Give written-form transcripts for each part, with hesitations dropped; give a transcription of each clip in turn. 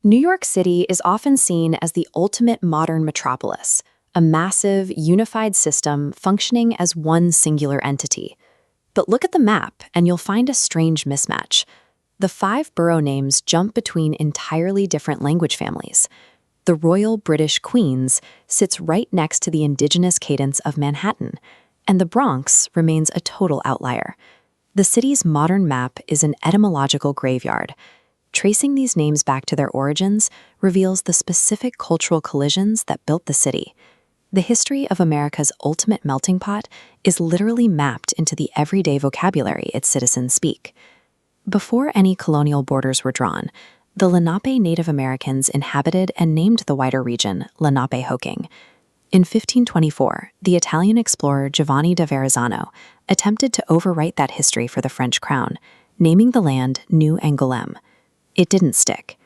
New York City is often seen as the ultimate modern metropolis, a massive, unified system functioning as one singular entity. But look at the map, and you'll find a strange mismatch. The five borough names jump between entirely different language families. The Royal British Queens sits right next to the indigenous cadence of Manhattan, and the Bronx remains a total outlier. The city's modern map is an etymological graveyard. Tracing these names back to their origins reveals the specific cultural collisions that built the city. The history of America's ultimate melting pot is literally mapped into the everyday vocabulary its citizens speak. Before any colonial borders were drawn, the Lenape Native Americans inhabited and named the wider region Lenapehoking. In 1524, the Italian explorer Giovanni da Verrazzano attempted to overwrite that history for the French crown, naming the land New Angoulême. It didn't stick.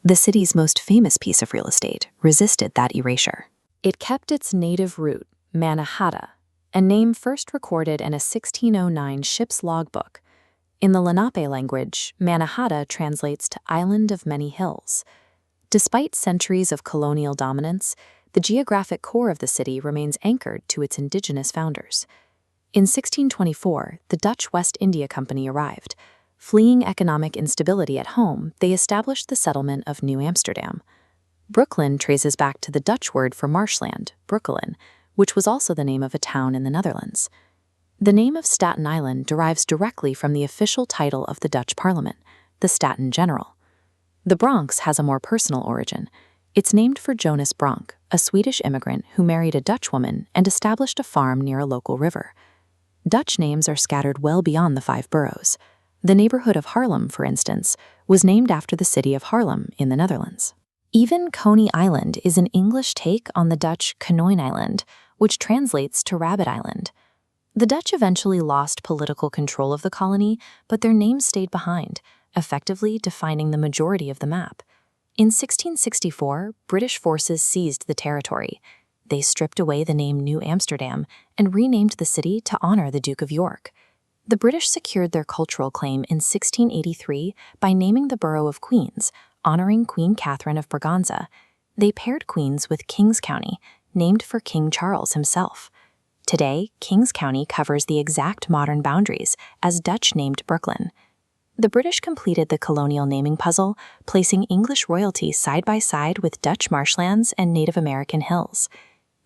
The city's most famous piece of real estate resisted that erasure. It kept its native root, Mannahatta, a name first recorded in a 1609 ship's logbook. In the Lenape language, Mannahatta translates to Island of Many Hills. Despite centuries of colonial dominance, the geographic core of the city remains anchored to its indigenous founders. In 1624, the Dutch West India Company arrived. Fleeing economic instability at home, they established the settlement of New Amsterdam. Brooklyn traces back to the Dutch word for marshland, Broekelen, which was also the name of a town in the Netherlands. The name of Staten Island derives directly from the official title of the Dutch Parliament, the Staten General. The Bronx has a more personal origin. It's named for Jonas Bronk, a Swedish immigrant who married a Dutch woman and established a farm near a local river. Dutch names are scattered well beyond the five boroughs. The neighborhood of Haarlem, for instance, was named after the city of Haarlem in the Netherlands. Even Coney Island is an English take on the Dutch Konijn Island, which translates to Rabbit Island. The Dutch eventually lost political control of the colony, but their name stayed behind, effectively defining the majority of the map. In 1664, British forces seized the territory. They stripped away the name New Amsterdam and renamed the city to honor the Duke of York. The British secured their cultural claim in 1683 by naming the borough of Queens, honoring Queen Catherine of Braganza. They paired Queens with Kings County, named for King Charles himself. Today, Kings County covers the exact modern boundaries as Dutch-named Brooklyn. The British completed the colonial naming puzzle, placing English royalty side by side with Dutch marshlands and Native American hills.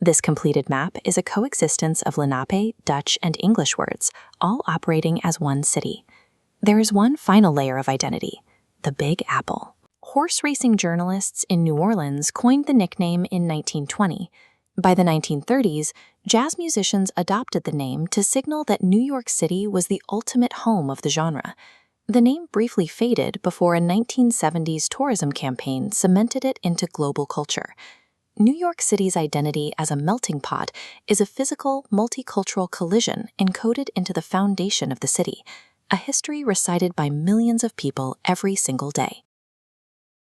This completed map is a coexistence of Lenape, Dutch, and English words, all operating as one city. There is one final layer of identity, the Big Apple. Horse racing journalists in New Orleans coined the nickname in 1920. By the 1930s, jazz musicians adopted the name to signal that New York City was the ultimate home of the genre. The name briefly faded before a 1970s tourism campaign cemented it into global culture. New York City's identity as a melting pot is a physical, multicultural collision encoded into the foundation of the city, a history recited by millions of people every single day.